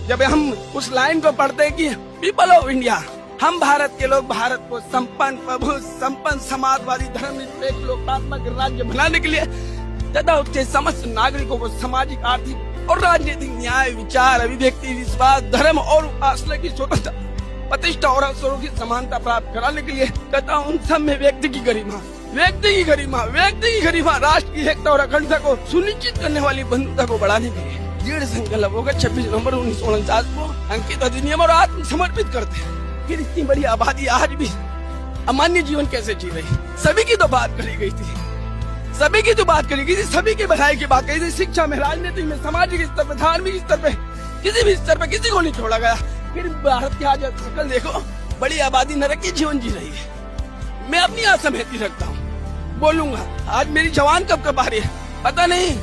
जब हम उस लाइन को पढ़ते हैं कि पीपल ऑफ इंडिया, हम भारत के लोग भारत को संपन्न प्रभु संपन्न समाजवादी धर्मनिरपेक्ष लोकतांत्रिक राज्य बनाने के लिए तथा उसके समस्त नागरिकों को सामाजिक आर्थिक और राजनीतिक न्याय विचार अभिव्यक्ति विश्वास धर्म और उपासना की स्वतंत्रता प्रतिष्ठा और अवसरों की समानता प्राप्त कराने के लिए तथा उन सब में व्यक्ति की गरिमा राष्ट्र की एकता और अखंडता को सुनिश्चित करने वाली बंधुता को बढ़ाने के लिए दृढ़ संकल्प होकर 26 नवंबर 1949 को अंकित अधिनियम और आत्मसमर्पित करते हैं। फिर इतनी बड़ी आबादी आज भी अमान्य जीवन कैसे जी रही? सभी की तो बात करी गई थी, सभी की तो बात करी गई थी, सभी की भलाई की बात कही थी। शिक्षा में, राजनीति में, सामाजिक स्तर पर, धार्मिक स्तर पे, किसी भी स्तर पे किसी को नहीं छोड़ा गया। फिर भारत की आज शकल देखो, बड़ी आबादी नरक की जीवन जी रही है। मैं अपनी आज सहमति रखता हूँ, बोलूंगा आज मेरी जवान कब आ रही है पता नहीं।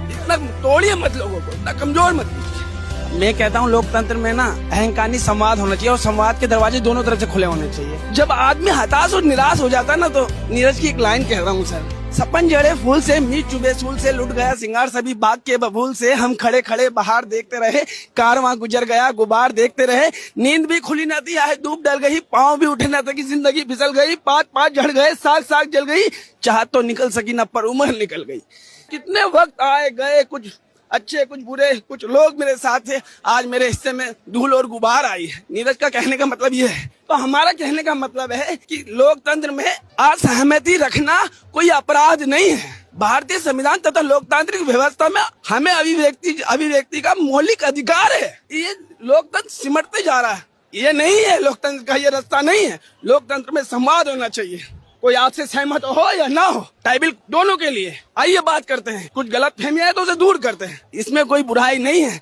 इतना तोड़िए मत लोगों को, इतना कमजोर मत कीजिए। मैं कहता हूँ लोकतंत्र में ना अहंकारी संवाद होना चाहिए और संवाद के दरवाजे दोनों तरफ से खुले होने चाहिए। जब आदमी हताश और निराश हो जाता है ना, तो नीरज की एक लाइन कह रहा हूँ सर, सपन जड़े फूल से मीत चुबे सूल से लुट गया सिंगार सभी बाग के बबूल से, हम खड़े खड़े बाहर देखते रहे कारवां गुजर गया गुबार देखते रहे, नींद भी खुली न थी आहे धूप डल गई, पाँव भी उठे न थे कि जिंदगी फिसल गई, पाँच पाँच झड़ गए साग साग जल गई, चाहत तो निकल सकी न पर उम्र निकल गई। कितने वक्त आए गए, कुछ अच्छे कुछ बुरे, कुछ लोग मेरे साथ थे, आज मेरे हिस्से में धूल और गुबार आई है। नीरज का कहने का मतलब ये है, तो हमारा कहने का मतलब है कि लोकतंत्र में असहमति रखना कोई अपराध नहीं है। भारतीय संविधान तथा लोकतांत्रिक व्यवस्था में हमें अभिव्यक्ति का मौलिक अधिकार है। ये लोकतंत्र सिमटते जा रहा है, ये नहीं है लोकतंत्र का, ये रास्ता नहीं है। लोकतंत्र में संवाद होना चाहिए, कोई आपसे सहमत हो या ना हो, ट्राइबल दोनों के लिए। आइए बात करते हैं, कुछ गलत फहमियां है तो उसे दूर करते हैं, इसमें कोई बुराई नहीं है।